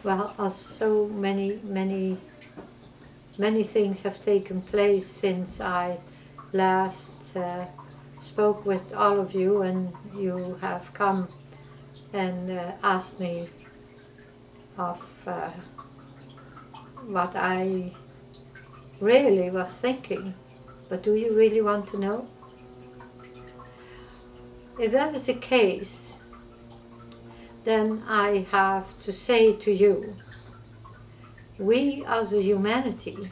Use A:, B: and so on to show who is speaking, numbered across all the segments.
A: well, as so many things have taken place since I last spoke with all of you, and you have come and asked me of what I really was thinking. But do you really want to know? If that is the case, then I have to say to you, we as a humanity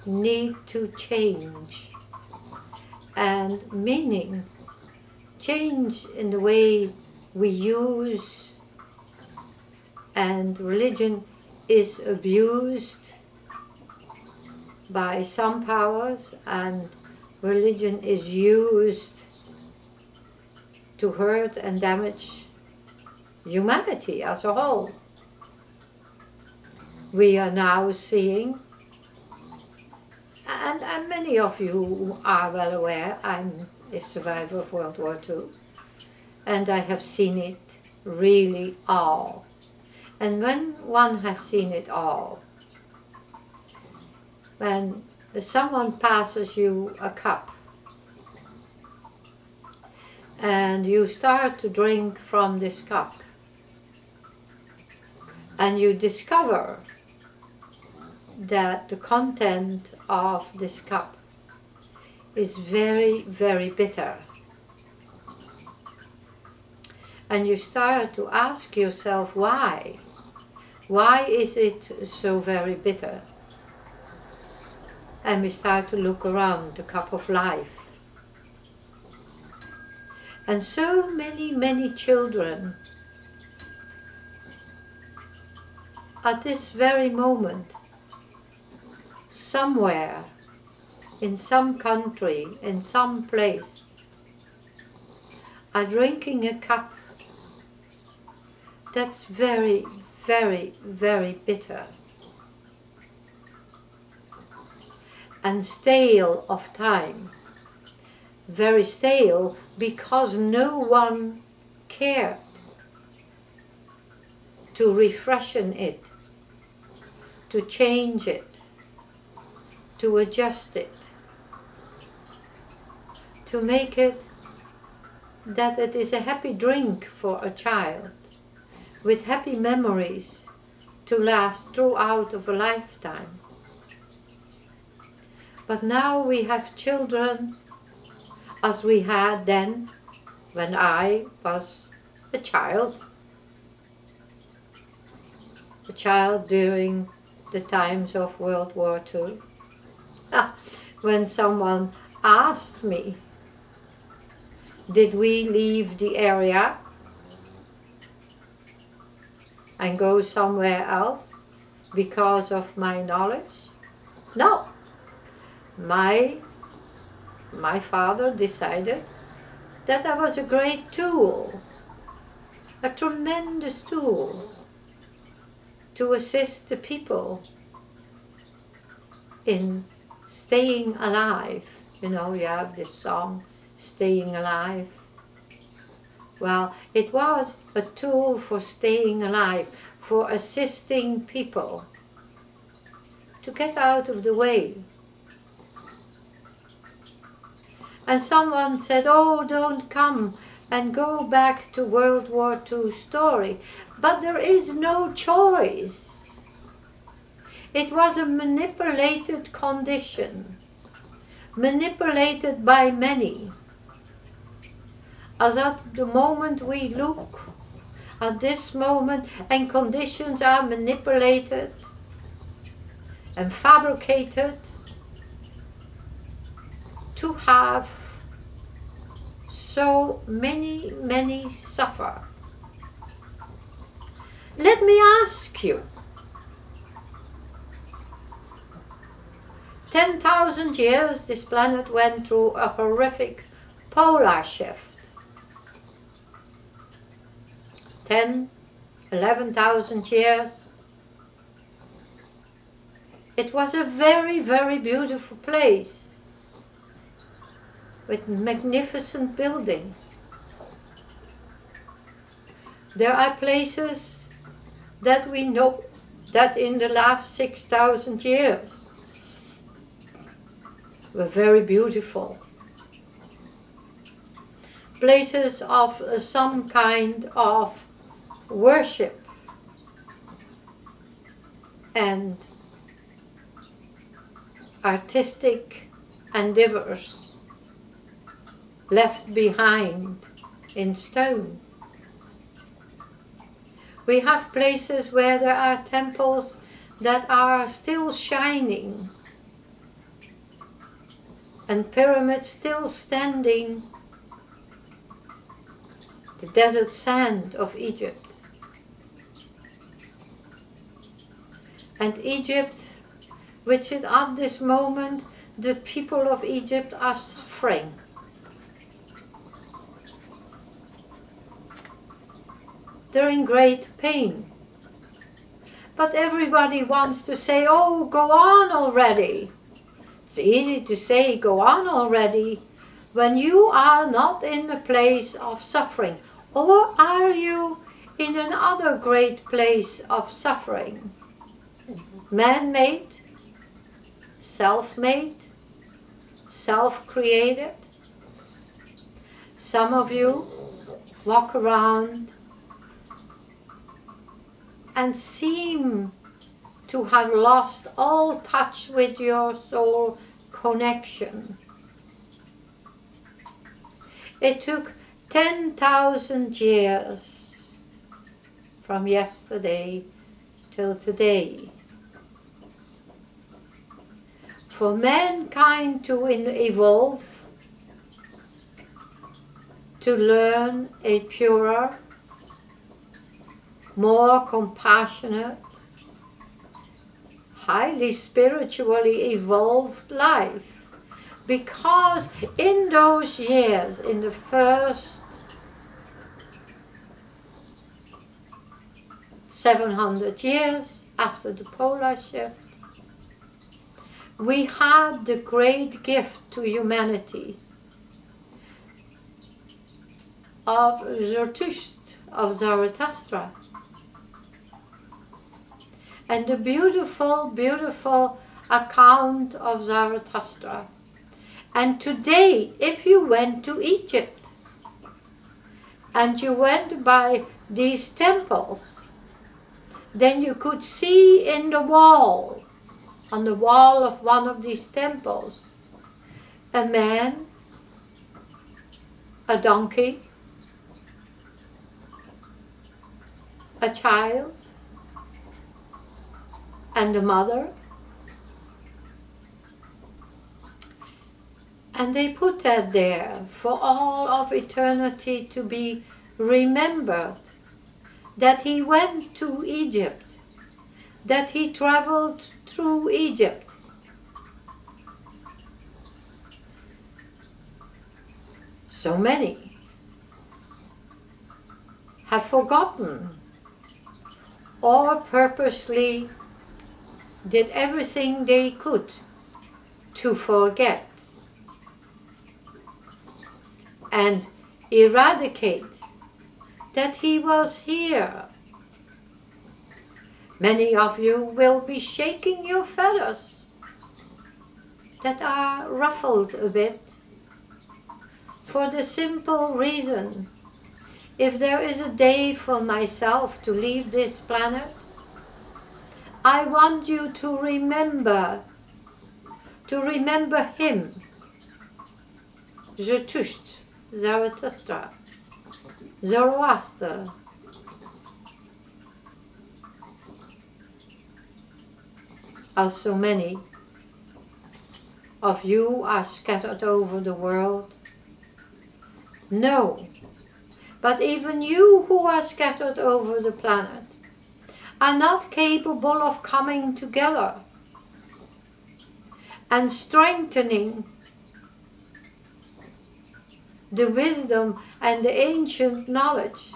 A: need to change, and meaning change in the way we use, and religion is abused by some powers, and religion is used to hurt and damage humanity as a whole. We are now seeing, and many of you are well aware, I'm a survivor of World War II, and I have seen it really all. And when one has seen it all, when someone passes you a cup and you start to drink from this cup, and you discover that the content of this cup is very, very bitter, and you start to ask yourself why. Why is it so very bitter? And we start to look around the cup of life. And so many children at this very moment, somewhere, in some country, in some place, are drinking a cup that's very, very, very bitter and stale of time. Very stale because no one cared to refreshen it, to change it, to adjust it, to make it that it is a happy drink for a child, with happy memories to last throughout of a lifetime. But now we have children, as we had then, when I was a child during the times of World War II. When someone asked me, did we leave the area and go somewhere else because of my knowledge? No. My father decided that I was a great tool, a tremendous tool to assist the people in staying alive. You know, you have this song, Staying Alive. Well, it was a tool for staying alive, for assisting people to get out of the way. And someone said, oh, don't come and go back to World War II story. But there is no choice. It was a manipulated condition, manipulated by many. As at the moment we look, at this moment, and conditions are manipulated and fabricated to have so many suffer. Let me ask you, 10,000 years this planet went through a horrific polar shift. 11,000 years. It was a very, very beautiful place with magnificent buildings. There are places that we know that in the last 6,000 years were very beautiful. Places of some kind of worship and artistic endeavors left behind in stone. We have places where there are temples that are still shining and pyramids still standing, the desert sand of Egypt. And Egypt, which at this moment the people of Egypt are suffering. They're in great pain. But everybody wants to say, oh, go on already. It's easy to say, go on already, when you are not in a place of suffering. Or are you in another great place of suffering? Man-made, self-made, self-created. Some of you walk around and seem to have lost all touch with your soul connection. It took 10,000 years from yesterday till today for mankind to evolve, to learn a purer, more compassionate, highly spiritually evolved life. Because in those years, in the first 700 years after the polar shift, we had the great gift to humanity of Zarathustra. And the beautiful, beautiful account of Zarathustra. And today, if you went to Egypt and you went by these temples, then you could see in the wall, on the wall of one of these temples, a man, a donkey, a child, and the mother. And they put that there for all of eternity to be remembered, that he went to Egypt, that he traveled through Egypt. So many have forgotten or purposely did everything they could to forget and eradicate that he was here. Many of you will be shaking your feathers that are ruffled a bit for the simple reason, if there is a day for myself to leave this planet, I want you to remember him, Zarathustra, Zoroaster. As so many of you are scattered over the world, no, but even you who are scattered over the planet are not capable of coming together and strengthening the wisdom and the ancient knowledge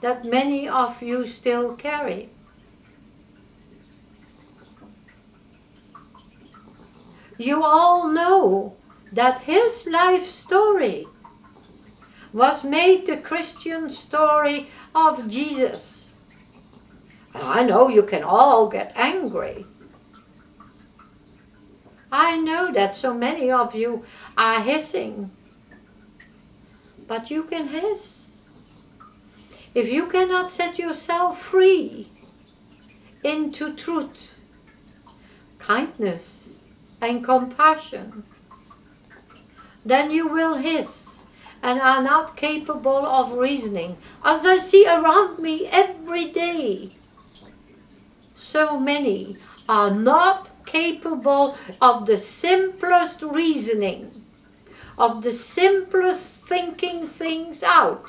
A: that many of you still carry. You all know that his life story was made the Christian story of Jesus. And I know you can all get angry. I know that so many of you are hissing. But you can hiss. If you cannot set yourself free into truth, kindness, and compassion, then you will hiss and are not capable of reasoning. As I see around me every day, so many are not capable of the simplest reasoning, of the simplest thinking things out.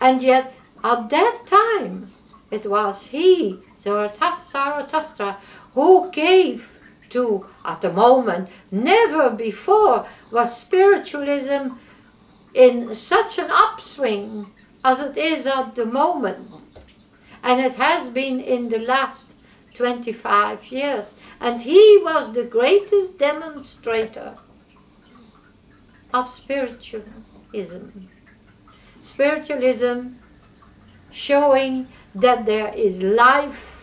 A: And yet, at that time, it was he, Zarathustra, who gave to, at the moment, never before was spiritualism in such an upswing as it is at the moment. And it has been in the last 25 years. And he was the greatest demonstrator of spiritualism. Spiritualism showing that there is life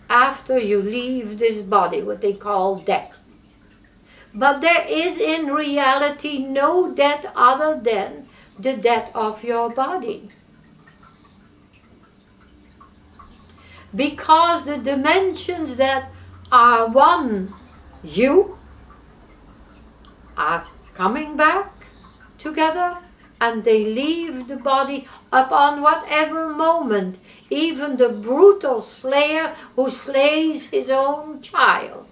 A: after you leave this body, what they call death. But there is in reality no death other than the death of your body. Because the dimensions that are one you are coming back together, and they leave the body upon whatever moment, even the brutal slayer who slays his own child.